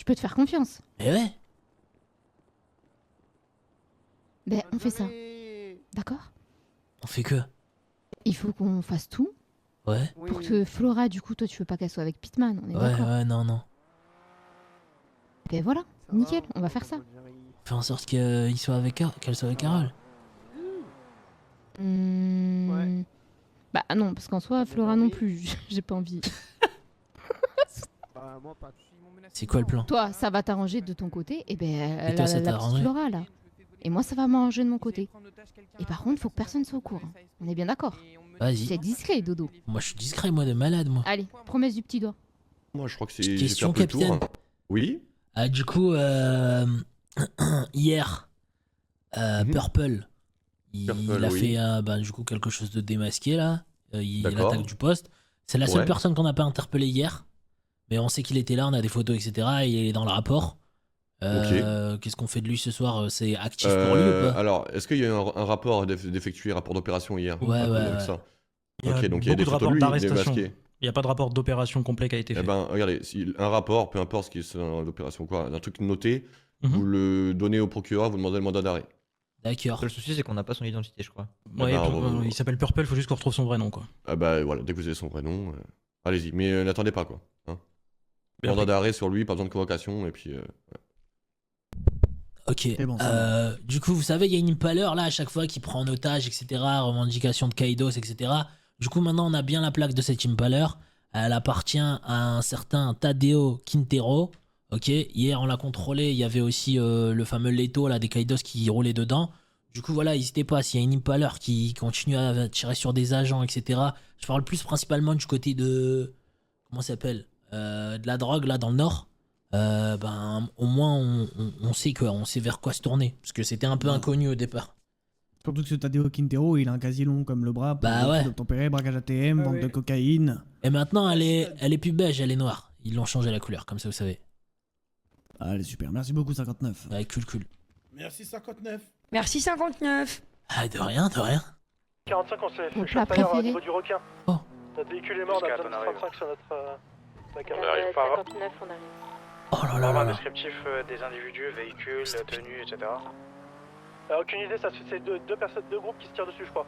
peux te faire confiance. Mais ouais. Ben, on fait ça. D'accord? On fait que. Il faut qu'on fasse tout Ouais. pour que Flora, du coup, toi, tu veux pas qu'elle soit avec Pitman, on est Ouais, d'accord? ouais, non, non. Ben voilà, nickel, on va faire ça. Fais en sorte qu'elle soit avec Carole. Hmm, Bah non, parce qu'en soi, Flora non plus, j'ai pas envie. C'est quoi le plan? Toi, ça va t'arranger de ton côté, et ben toi, ça la t'a petite arrangé? Flora, là. Et moi, ça va m'arranger de mon côté. Et par contre, faut que personne soit au courant. On est bien d'accord? Vas-y. C'est discret, Dodo. Moi, je suis discret, moi, de malade, moi. Allez, promesse du petit doigt. Moi, je crois que Petite j'ai fait un question, peu le tour. capitaine. Oui. Ah, du coup, hier, Mhm. Purple, il Purple, a oui. fait du coup quelque chose de démasqué là. Il D'accord. attaque du poste. C'est la seule Ouais. personne qu'on n'a pas interpellé hier. Mais on sait qu'il était là, on a des photos, etc. Et il est dans le rapport. Qu'est-ce qu'on fait de lui ce soir? C'est actif pour lui ou pas? Alors, est-ce qu'il y a eu un rapport d'effectuer, rapport d'opération hier? Ouais, Après, ouais, avec ouais. ça. Il y a Ok, donc il y a des beaucoup de photos rapports de lui d'arrestation. démasqué. Il n'y a pas de rapport d'opération complet qui a été Eh fait. ben, regardez, un rapport, peu importe ce qui est l'opération quoi, un truc noté, Mhm. vous le donnez au procureur, vous demandez le mandat d'arrêt. Le D'accord. seul souci, c'est qu'on n'a pas son identité, je crois. Ouais, ben, il s'appelle Purple, faut juste qu'on retrouve son vrai nom, quoi. Ah bah voilà, dès que vous avez son vrai nom, allez-y. Mais n'attendez pas quoi. Hein. Bien Mandat pris. d'arrêt sur lui, pas besoin de convocation, et puis... Ok. C'est bon, ça Du coup, vous savez, il y a une Impaler là à chaque fois qui prend en otage, etc. Revendication de Kaidos, etc. Du coup, maintenant, on a bien la plaque de cette Impaler. Elle appartient à un certain Tadeo Quintero. Ok. Hier, on l'a contrôlé. Il y avait aussi le fameux Leto là des Kaidos qui roulait dedans. Du coup, voilà, n'hésitez pas. S'il y a une Impaler qui continue à tirer sur des agents, etc. Je parle plus principalement du côté de comment ça s'appelle, de la drogue là dans le nord. Au moins on sait on sait vers quoi se tourner parce que c'était un peu Ouais. inconnu au départ. Surtout que ce Tadeo Quintero, il a un quasi long comme le bras pour Bah ouais. d'obtempérer, braquage ATM, Ah vente oui. de cocaïne. Et maintenant elle est plus beige, elle est noire. Ils l'ont changé la couleur, comme ça vous savez. Allez, super. Merci beaucoup, 59. Ouais, cool. Merci 59. Merci 59. Ah, de rien, de rien. 45, on s'est Mon fait plat shot fire au préféré. niveau du requin. Oh. Notre véhicule est mort, on a besoin de 35 sur notre bac à- 59, on arrive. Oh là là Avoir là un là. descriptif des individus, véhicules, tenues, etc. Aucune idée, ça c'est deux groupes qui se tirent dessus, je crois.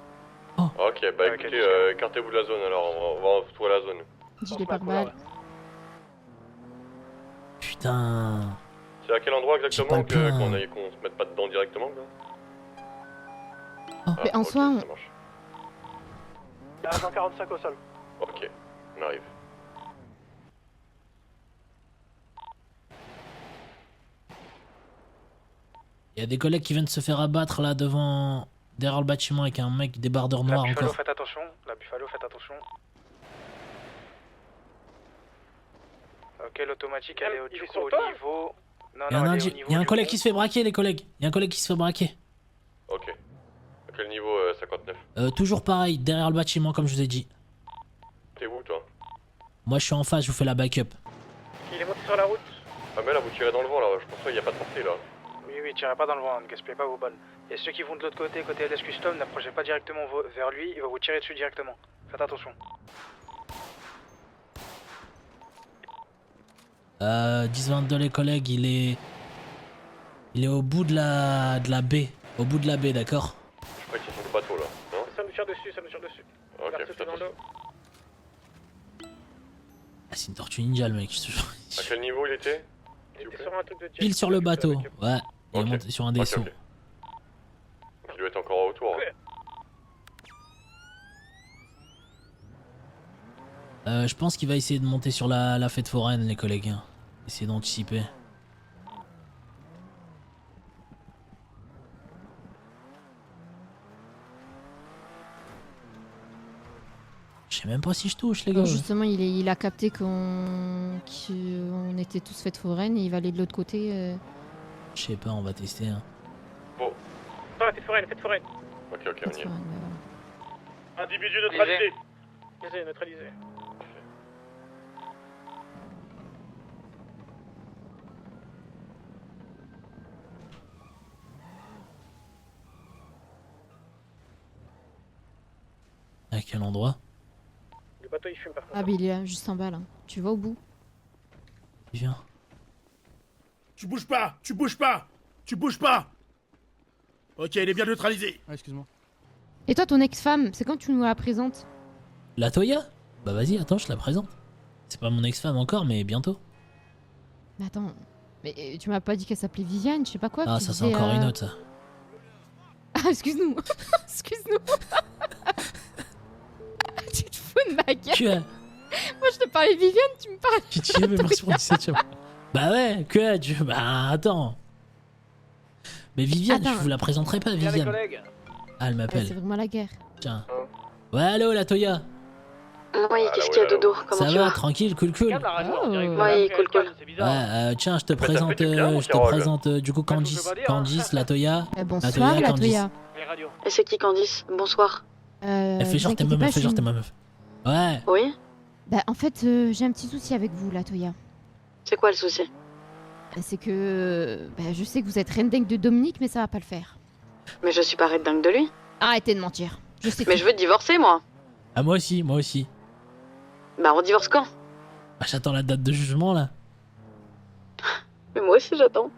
Ok, bah Ok, écoutez, nickel. écartez-vous de la zone alors, on va retrouver la zone. Gilet pare-balles. Putain. C'est à quel endroit exactement J'ai pas le plan. qu'on se mette pas dedans directement là Oh. Mais en soi, on- ça marche. Agent 45 au sol. Ok, on arrive. Il y a des collègues qui viennent de se faire abattre là devant derrière le bâtiment avec un mec débardeur noir encore. faites attention. La Buffalo, faites attention. Ok, l'automatique, elle est du coup au niveau... Non, Il y a un, elle est au indi- niveau il y a un du collègue pont. qui se fait braquer, les collègues. Il y a un collègue qui se fait braquer. Ok. À quel niveau 59? Toujours pareil, derrière le bâtiment comme je vous ai dit. T'es où toi? Moi je suis en face, je vous fais la backup. Il est monté sur la route. Ah mais là vous tirez dans le vent là, je pense qu'il n'y a pas de portée là. Oui, tirez pas dans le vent, ne gaspillez pas vos balles. Et ceux qui vont de l'autre côté, côté LS Custom, n'approchez pas directement vers lui, il va vous tirer dessus directement. Faites attention. 10-22 les collègues, il est au bout de la baie. Au bout de la baie, d'accord? Je crois qu'ils sont sur le bateau là, non? Ça nous tire dessus, ça nous tire dessus. Ok, Verse faites dans le dos. attention. Ah, c'est une tortue ninja le mec. À quel niveau il était? Il était sur un truc de jet. Pile sur le bateau. Ouais, il est Ok. monté sur un Ok, vaisseau. ok. Il doit être encore autour. Ouais. Je pense qu'il va essayer de monter sur la fête foraine, les collègues. Hein. Essayer d'anticiper. Je sais même pas si je touche, les gars. Non, justement, il a capté qu'on était tous fêtes foraines et il va aller de l'autre côté. Je sais pas, on va tester. Hein. Non, la fête foraine, fête foraine. Ok, fête on y est. foraine, Individu neutralisé. Neutralisé. À quel endroit? Le bateau il fume par contre. Ah, mais il est là, juste en bas là. Tu vas au bout? Il vient. Tu bouges pas. Tu bouges pas. Tu bouges pas. Ok, il est bien neutralisé. Ah, excuse-moi. Et toi, ton ex-femme, c'est quand tu nous la présentes? La Toya? Bah vas-y, attends, je te la présente. C'est pas mon ex-femme encore, mais bientôt. Mais attends, mais tu m'as pas dit qu'elle s'appelait Viviane, je sais pas quoi. Ah, tu ça c'est disais, encore une autre, ça. Ah, excuse-nous. Excuse-nous. Tu te fous de ma gueule. Tu as... Moi, je te parlais de Viviane, tu me parles. Qui tu es, mais merci pour 17 ème. Bah ouais, que tu... Bah attends. Mais Viviane, Attends. je vous la présenterai pas, Bien les Viviane. collègues. Ah, elle Ouais, c'est m'appelle. vraiment la guerre. Tiens. Ouais, allô, la Toya. Oui, qu'est-ce qu'il y a, Dodo? Comment Ça tu va, vas? tranquille, cool, cool. Calme la radio, Oh. on dirait que vous Ouais, avez cool, calme, cool. c'est Ouais, bizarre. tiens, je te Mais ça fait du bien, mon présente, Kirog. du coup je Candice, peux pas dire, hein. Candice, la Toya. Bonsoir, Toya, la Candice. Toya. Les radios. Et c'est qui Candice? Bonsoir. Elle fait genre vous t'es ma inquiétez meuf, pas, fais genre je t'es suis- ma meuf. Ouais. Oui? Bah, en fait, j'ai un petit souci avec vous, la Toya. C'est quoi le souci? C'est que bah, je sais que vous êtes reine dingue de Dominique, mais ça va pas le faire. Mais je suis pas red dingue de lui. Arrêtez de mentir. Je sais Mais tout. je veux divorcer, moi. Ah, moi aussi, moi aussi. Bah, on divorce quand? Bah, j'attends la date de jugement là. Mais moi aussi, j'attends.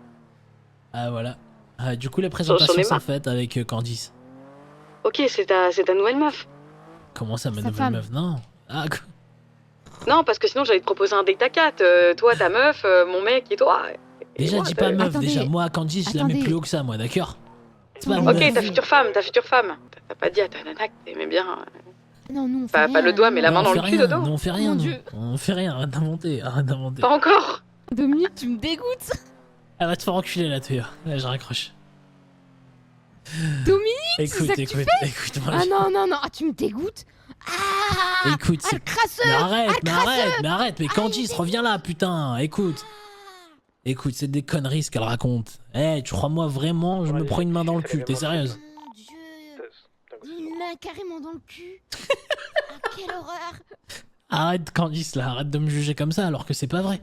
Ah, voilà. Ah, du coup, les présentations ai sont marre. faites avec Candice. Ok, c'est ta nouvelle meuf. Comment ça, ma Sa nouvelle femme. meuf? Non. Ah, quoi. Non, parce que sinon, j'allais te proposer un date à 4. Toi, ta meuf, mon mec et toi. Et Déjà, moi, dis pas meuf, Attendez. déjà. Moi, Candice, je la mets Attendez. plus haut que ça, moi, d'accord? C'est pas Ok, meuf. Ok, ta future femme. T'as pas dit à ta nana que t'aimais bien. Non, nous, on fait Pas rien, le doigt, mais la Non, main on dans fait le cul, rien, Dodo. nous, on fait rien. Mon nous. Dieu. On fait rien, arrête d'inventer, arrête d'inventer. Pas encore. Dominique, tu me dégoûtes. Elle va te faire enculer la Toya. Là, je raccroche. Dominique, Écoute, ça que tu écoute, moi. Ah non, non, non, ah, tu me dégoûtes. Ah, Écoute, ah, c'est. le crasseux. Mais arrête, Ah, le crasseux. mais Candice, reviens là, putain, écoute. Écoute, c'est des conneries ce qu'elle raconte. Eh, tu crois-moi vraiment, je me prends une main dans le cul, t'es sérieuse? Mon Dieu, une main carrément dans le cul. Ah, quelle horreur. Arrête, Candice, là, arrête de me juger comme ça alors que c'est pas vrai.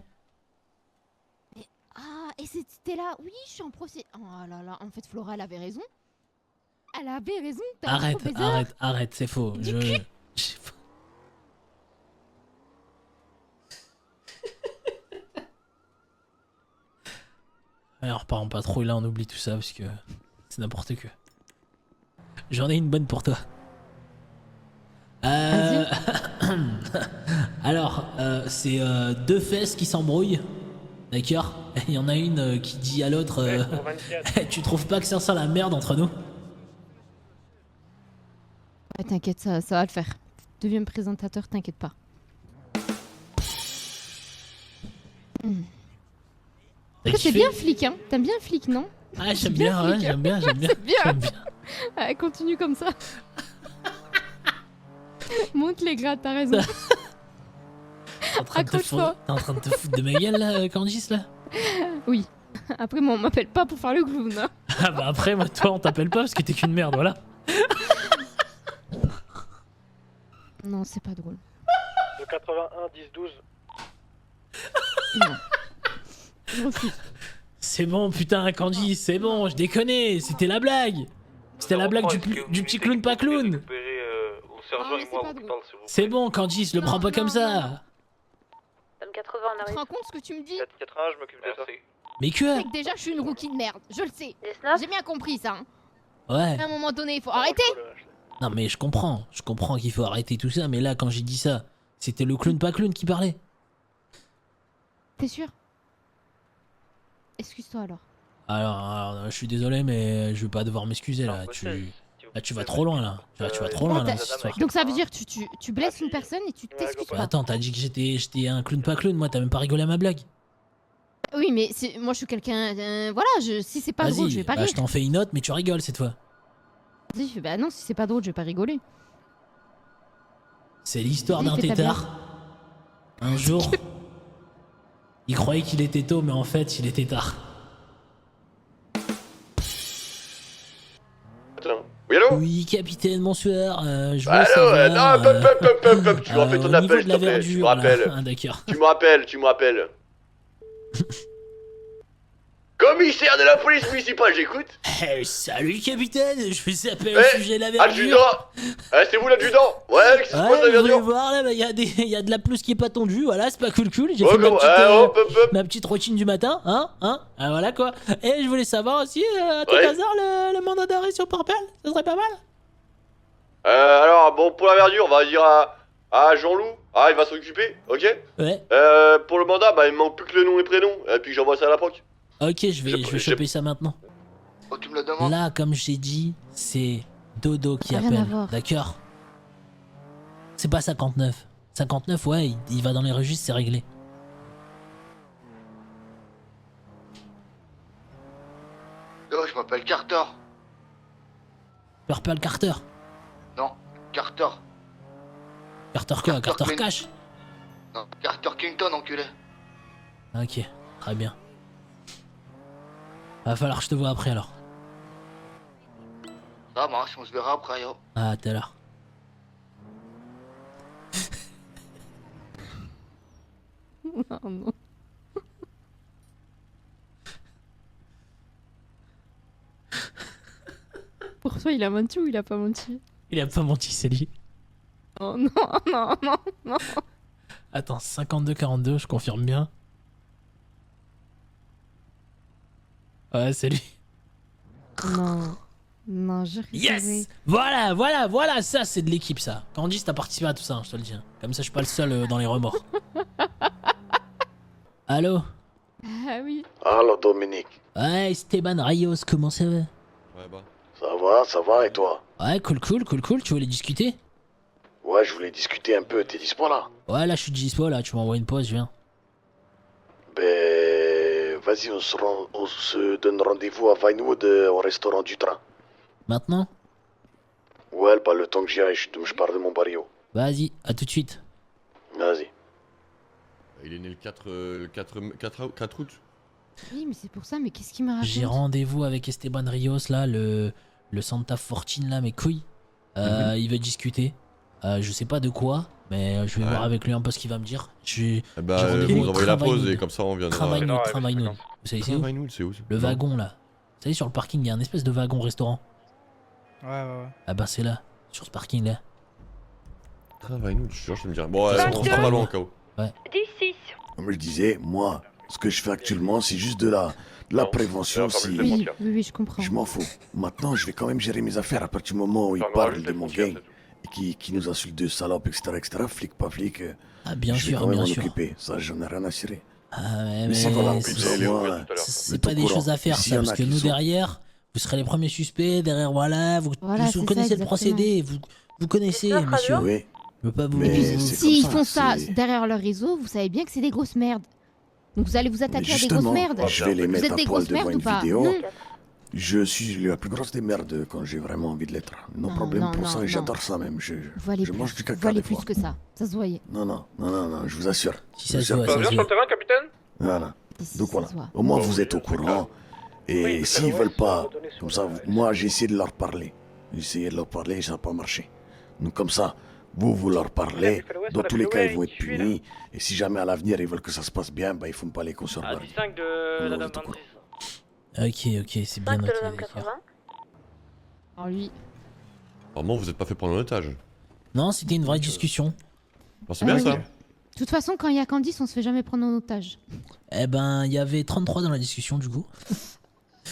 Ah, et c'était là. Oui, je suis en procès. Oh là là, en fait, Flora, elle avait raison. Elle avait raison. t'as un Arrête, trop baiser. arrête, c'est faux. Du Je. cul. je- Allez, on repart en patrouille là, on oublie tout ça parce que c'est n'importe quoi. J'en ai une bonne pour toi. Alors, c'est deux fesses qui s'embrouillent. D'accord? Il y en a une qui dit à l'autre Pour 24. tu trouves pas que ça sent la merde entre nous? Ouais, t'inquiète, ça va le faire. Deuxième présentateur, t'inquiète pas. T'as C'est kiffé? bien flic, hein. T'aimes bien flic, non? Ah, j'aime bien bien, ouais, flic, hein. j'aime bien, j'aime bien. C'est bien. J'aime bien. Ouais, continue comme ça. Monte les grades, t'as raison. T'es en train de te Accroche-toi. foutre- t'es en train de te foutre de ma gueule là, Candice là? Oui. Après, moi, on m'appelle pas pour faire le clown. Hein. Ah bah après, moi, toi, on t'appelle pas parce que t'es qu'une merde, voilà. Non, c'est pas drôle. De 81, 10, 12. Non. Je refuse. C'est bon, putain, Candice, c'est bon, je déconne, c'était la blague. C'était la blague du petit clown pas clown. Ah, mais c'est pas drôle. C'est bon, Candice, le Non, prends pas comme non, ça. Dans le 80, on Tu te arrive. rends compte ce que tu me dis? 81, je m'occupe de ça. Mais que? C'est que déjà, je suis une rookie de merde. Je le sais. Des snaps? J'ai bien compris ça. Hein. Ouais. À un moment donné, il faut arrêter. Non mais je comprends qu'il faut arrêter tout ça, mais là, quand j'ai dit ça, c'était le clown pas clown qui parlait. T'es sûr? Excuse-toi alors. Alors, je suis désolé, mais je vais pas devoir m'excuser là. Tu vas trop loin là. Tu vas trop loin là, cette histoire. Donc ça veut dire que tu blesses une personne et tu t'excuses Bah, pas. attends, t'as dit que j'étais un clown pas clown, moi t'as même pas rigolé à ma blague. Oui, mais moi je suis quelqu'un. Voilà, si c'est pas drôle, je vais Vas-y, pas bah, rire. je t'en fais une autre, mais tu rigoles cette fois. Vas-y, bah non, si c'est pas drôle, je vais pas rigoler. C'est l'histoire Vas-y, d'un fais ta tétard. Un jour, il croyait qu'il était tôt, mais en fait, il était tard. Attends. Oui, allô? Oui, capitaine, bonsoir. Je voulais Allô? savoir. Non, pop. Tu me rappelles ton au niveau appel, de s'il la te plaît. Tu verdure, me là. rappelles. Ah, d'accord. Tu me rappelles. Commissaire de la police municipale, j'écoute. Salut capitaine, je fais appel au Eh, sujet de la verdure. Adjudant. C'est vous l'adjudant. Ouais, qu'est-ce qui se passe Ouais, la je voulais verdure? voir là, y a de la pelouse qui est pas tondue, voilà, c'est pas cool, j'ai Oh, fait comment? Hop, hop, hop. ma petite routine du matin, hein, ah, voilà quoi. Et je voulais savoir aussi, à tout Ouais. hasard, le mandat d'arrêt sur Port-Perle, ça serait pas mal. Alors, bon, pour la verdure, on va dire à Jean-Loup. Ah, il va s'occuper, ok? Ouais, Pour le mandat, bah, il me manque plus que le nom et prénom. Et puis j'envoie ça à la proc. ok, je vais J'ai- choper ça maintenant. Oh, tu me le demandes? Là, comme j'ai dit, c'est Dodo qui Ça a rien à appelle, voir. d'accord? C'est pas 59. 59, ouais, il va dans les registres, c'est réglé. Oh, je m'appelle Carter. Purple Carter. Non, Carter. Carter quoi? Carter Carter Clint. Cash? Non, Carter Clinton, enculé. Ok, très bien. Va falloir que je te vois après alors. Ça marche, on se verra après, yo. Ah, à tout à l'heure. Non, non. Pour toi, il a menti ou il a pas menti? Il a pas menti, c'est lui. Oh non, non, non, non. Attends, 52-42, je confirme bien. Ouais, c'est lui. Non. Non, je Yes! Voilà, ça c'est de l'équipe ça. Candice, t'as participé à tout ça, hein, je te le dis. Hein. Comme ça, je suis pas le seul dans les remords. Allô? Ah oui. Alors, Dominique. Ouais, Esteban Rayos, comment ça va? Ouais, bah. Ça va, et toi? Ouais, cool, tu voulais discuter? Ouais, je voulais discuter un peu, t'es dispo là? Ouais, là je suis dispo, là, tu m'envoies une pause, je viens. Ben, vas-y, on se donne rendez-vous à Vinewood au restaurant du train. Maintenant? Ouais, pas le temps que j'y aille, je pars de mon barrio. Vas-y, à tout de suite. Vas-y. Il est né le 4 août. Oui, mais c'est pour ça, mais qu'est-ce qu'il m'a raconté? J'ai rendez-vous avec Esteban Rios, là, le Santa Fortune, là, mes couilles. Il veut discuter. Je sais pas de quoi, mais je vais voir avec lui un peu ce qu'il va me dire. Eh bah, J'ai rendez-vous vous au envoyez la Travail pause Nood. et comme ça on viendra. Travail non, Nood, ouais, Travail c'est Nood. d'accord. Vous savez c'est où? Vinewood, c'est où ça? Le Non. wagon, là. Vous savez, sur le parking, il y a un espèce de wagon restaurant. Ouais. Ah bah, c'est là, sur ce parking-là. Vinewood, je suis sûr, je me dirais. Bon, Ça on se se trouve pas loin au cas où. Comme je disais, moi, ce que je fais actuellement, c'est juste de la prévention. Oui, oui, je comprends. Je m'en fous. Maintenant, je vais quand même gérer mes affaires à partir du moment où ils parlent de mon gang et qui nous insultent de salopes, etc. Flic, pas flic. Ah, bien je vais sûr, quand même bien m'en sûr. occuper. Ça, j'en ai rien à cirer. Ah, ouais, Mais c'est mais voilà, c'est- putain, moi, c'est mais pas t'es des au choses à courant. faire, S'il y ça, en a parce que qui nous, sont- derrière, vous serez les premiers suspects, derrière, voilà, vous Voilà, c'est ça, connaissez le exactement. procédé, vous connaissez, monsieur. Oui, Je veux pas vous... Mais Et puis, c'est s'ils comme font ça, ça c'est- derrière leur réseau, vous savez bien que c'est des grosses merdes. Donc vous allez vous mais attaquer à des justement, grosses merdes. je vais les Vous mettre êtes à des poil grosses devant merdes une ou pas? vidéo. Non. Je suis la plus grosse des merdes quand j'ai vraiment envie de l'être. No Non, problème non, pour non, ça, non. j'adore ça même. Voilez Je mange du plus, caca voilez des plus fois. que ça. Ça se voyait. Non, je vous assure. Si ça se Je vous voit, assure. ça se voit. terrain, capitaine? Voilà. Et si Donc ça voilà. se voit. Au moins vous êtes au courant. Et s'ils veulent pas, comme ça, moi j'ai essayé de leur parler. J'ai essayé de leur parler et ça n'a pas marché. Donc comme ça, vous leur parlez. Dans tous les cas, ils vont être punis. Et si jamais à l'avenir ils veulent que ça se passe bien, bah ils font pas les cons sur leur vie. 5 de la la dame 26. Ok, c'est bien noté, d'accord. Alors lui, Apparemment, vous êtes pas fait prendre en otage. Non, c'était une vraie discussion. Bon, c'est bien oui. ça. De toute façon, quand il y a Candice, on se fait jamais prendre en otage. Eh ben, il y avait 33 dans la discussion, du coup.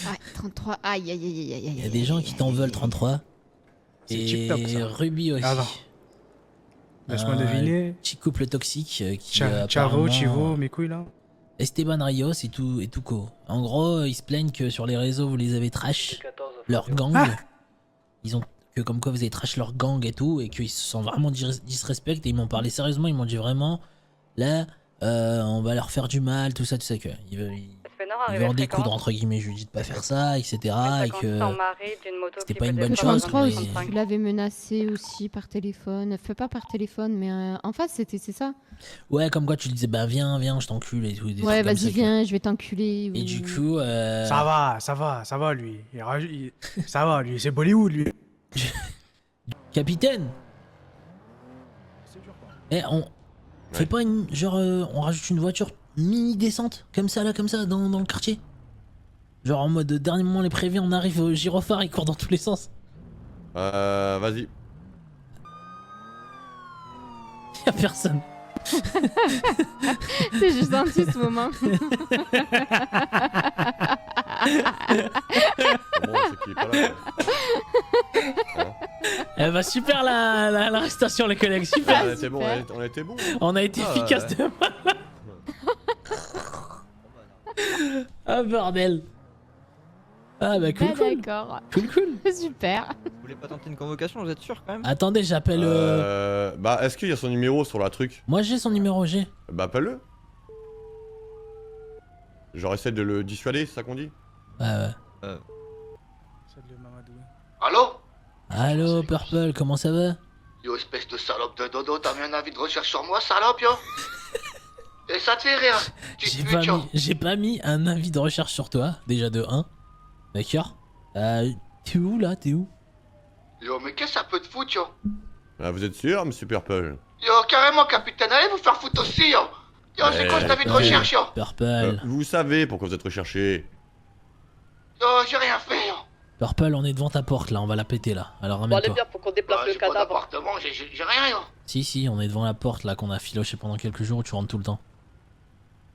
Ouais, 33. Aïe, aïe, aïe, aïe, aïe. Il y a des gens qui t'en veulent 33. C'est Et tip-top, ça. Ruby aussi. Ah non. Laisse-moi Un deviner. Petit couple toxique qui Chavo, apparemment- Chivo, mes couilles là. Esteban Rios et tout co. En gros, ils se plaignent que sur les réseaux, vous les avez trash. Leur gang. Ils ont que comme quoi vous avez trash leur gang et tout. Et qu'ils se sentent vraiment disrespect. Et ils m'ont parlé sérieusement. Ils m'ont dit vraiment, là, on va leur faire du mal, tout ça, que. Ils veulent en découdre, entre guillemets. Je lui dis de pas faire ça, etc. Et que c'était pas une bonne Je chose. 33 aussi. mais- Tu l'avais menacé aussi par téléphone. Fais pas par téléphone, mais en face, c'est ça. Ouais, comme quoi tu lui disais, bah viens, je t'encule et tout. des Ouais, trucs comme vas-y, ça, viens, je vais t'enculer. Et ou- du coup, Ça va lui. Ça va lui, c'est Bollywood lui. capitaine, on fait pas une genre on rajoute une voiture mini descente comme ça là, comme ça dans le quartier. Genre en mode dernier moment les prévus, on arrive au gyrophare, il court dans tous les sens. Vas-y. Y'a personne. C'est juste gentil ce moment. Bon, c'est qu'il est pas là. Hein Eh bah super l'arrestation les collègues, on super. était bon, on était bon. On a été Ah, efficace de Ah bordel. Ah bah cool Bah, cool. d'accord. Cool. Super. Vous voulez pas tenter une convocation, vous êtes sûr quand même? Attendez, j'appelle... Bah, est-ce qu'il y a son numéro sur la truc? Moi j'ai son numéro, j'ai. Bah, appelle-le. Genre, essaie de le dissuader, c'est ça qu'on dit? Ouais. Allô? Allô Purple, comment ça va? Yo, espèce de salope de dodo, t'as mis un avis de recherche sur moi, salope, yo? Et ça te fait rire? J'ai pas mis un avis de recherche sur toi, déjà de 1. D'accord. T'es où là? T'es où? Yo, mais qu'est-ce que ça peut te foutre, yo? Ah, vous êtes sûr, monsieur Purple? Yo, carrément, capitaine, allez vous faire foutre aussi, yo! Yo, c'est quoi cet avis de recherche, yo? Purple. Vous savez pourquoi vous êtes recherché. Yo, j'ai rien fait, yo! Purple, on est devant ta porte là, on va la péter là. Alors Bon, allez ramène-toi. bien, faut qu'on déplace le J'ai pas cadavre. d'appartement, j'ai rien, yo! Si, on est devant la porte là qu'on a filoché pendant quelques jours où tu rentres tout le temps.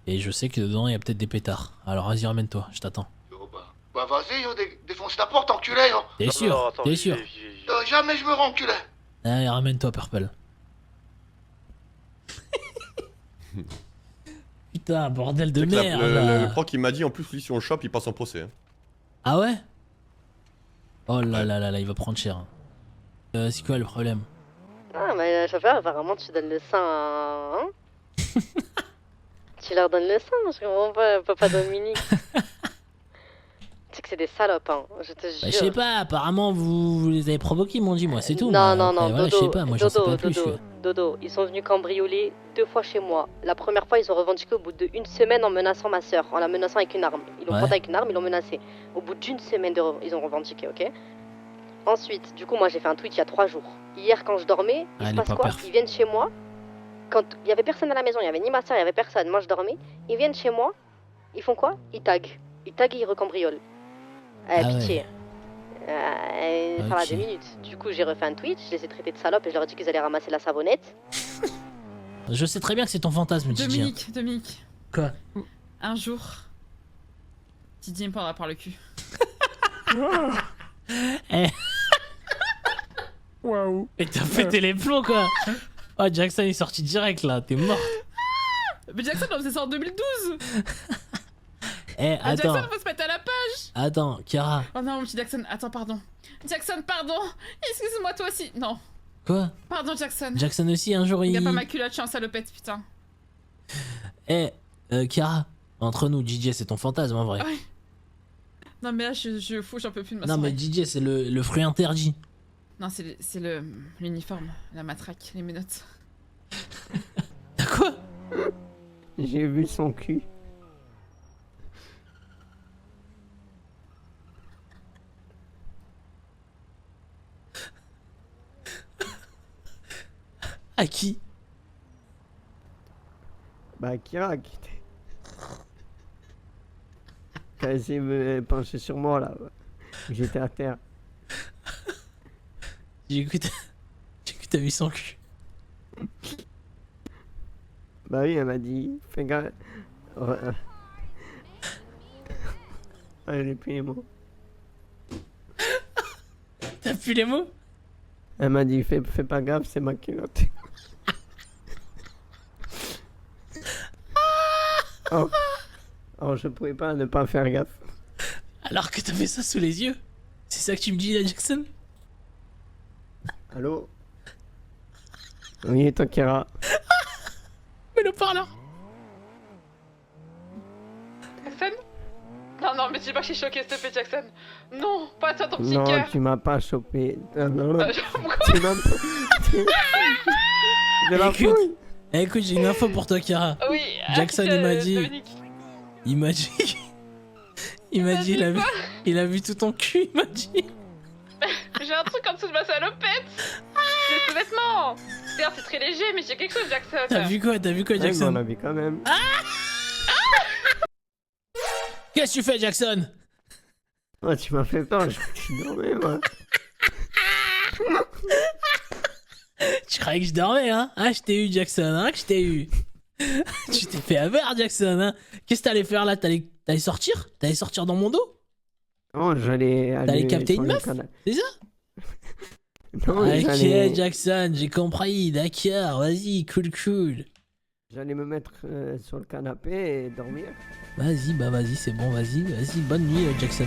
Et je sais que dedans il y a peut-être des pétards. Alors vas-y, ramène-toi, je t'attends. Yo, bah vas-y, yo, défonce la porte, enculé, yo! T'es sûr? T'es sûr? Yo, jamais je me rends, enculé! Allez, ramène-toi, Purple. Putain, bordel de C'est que merde. le proc il m'a dit en plus lui si on le chope il passe en procès. Hein. Ah ouais? Oh là là, il va prendre cher. C'est quoi le problème? Ah, mais chauffeur, apparemment, tu donnes le sein à... Hein? Tu leur donnes le sein, je comprends pas, papa Dominique. Tu sais que c'est des salopes, hein, je te jure. Bah, je sais pas, apparemment vous les avez provoqués, ils m'ont dit, moi, c'est tout. Non, moi. non, Après, voilà, Dodo, je sais pas, moi j'en sais Dodo, pas plus. Dodo, Dodo, ils sont venus cambrioler 2 fois chez moi. La première fois, ils ont revendiqué au bout d'1 semaine en menaçant ma soeur, en la menaçant avec une arme. Ils l'ont Ouais. pointé avec une arme, ils l'ont menacée. Au bout d'1 semaine, ils ont revendiqué, ok? Ensuite, du coup, moi j'ai fait un tweet il y a 3 jours. Hier, quand je dormais, il se Allez, passe pas quoi? perf. Ils viennent chez moi. Quand il y avait personne à la maison, il y avait ni ma soeur, il y avait personne. Moi je dormais. Ils viennent chez moi. Ils font quoi? Ils taguent. Ils taguent et ils recambriolent. Pitié. Ça va Ok. 2 minutes. Du coup, j'ai refait un tweet, je les ai traités de salopes et je leur ai dit qu'ils allaient ramasser la savonnette. Je sais très bien que c'est ton fantasme, Didier. Dominique. Quoi? Un jour, Didier me prendra par le cul. Eh, Waouh. et t'as pété les plombs quoi. Oh, Jackson est sorti direct là, t'es mort. Mais Jackson, on faisait ça en 2012. Eh, Ah, attends, Jackson, faut se mettre à la page. attends, Kara. Oh non, mon petit Jackson, attends, pardon. Jackson, pardon. Excuse-moi, toi aussi. Non, Quoi? pardon, Jackson. Jackson aussi, un jour il... Regarde pas ma culotte, je suis un salopette, putain. Eh, Kara, entre nous, DJ c'est ton fantasme en vrai. Ouais. Non, mais là, je fous, j'en peux plus de ma Non mais soirée. DJ c'est le fruit interdit. Non, c'est l'uniforme, la matraque, les menottes. T'as quoi? J'ai vu son cul. À qui? Bah, Kira, qui t'as essayé de me pencher sur moi là. J'étais à terre. J'ai cru que t'as vu son cul. Bah oui, elle m'a dit, fais gaffe. J'ai plus les mots. T'as plus les mots? Elle m'a dit, fais pas gaffe, c'est ma culotte. Oh, je pouvais pas ne pas faire gaffe. Alors que t'avais ça sous les yeux? C'est ça que tu me dis là, Jackson? Allô? Oui, toi, Kira. Mais le parleur! Jackson? Non, mais dis pas que je suis choquée, s'il te plaît, Jackson. Non, pas toi, ton petit Non, cœur. tu m'as pas chopé. Non. Pourquoi? Tu m'as pas... De la Écoute. fouille. Eh, écoute, j'ai une info pour toi, Kara. Oui, Jackson, il m'a dit- Dominique. Il m'a dit... Il m'a dit, il a vu tout ton cul, il m'a dit. J'ai un truc en dessous de ma salopette. C'est sous-vêtements. Regarde, c'est très léger, mais j'ai quelque chose, Jackson. T'as vu quoi, Ouais, mais on Jackson? a vu quand même. Qu'est-ce que tu fais, Jackson? Oh, tu m'as fait peur, je dormais, moi. Tu croyais que je dormais, hein? Ah, je t'ai eu, Jackson, hein? Que je t'ai eu. Tu t'es fait avoir, Jackson, hein? Qu'est-ce que t'allais faire là? T'allais sortir? T'allais sortir dans mon dos? Non, j'allais aller. T'allais capter une meuf? C'est ça? Non, Ok, Jackson, j'ai compris, d'accord, vas-y, cool. J'allais me mettre sur le canapé et dormir. Vas-y, bah vas-y, c'est bon, vas-y, bonne nuit, Jackson.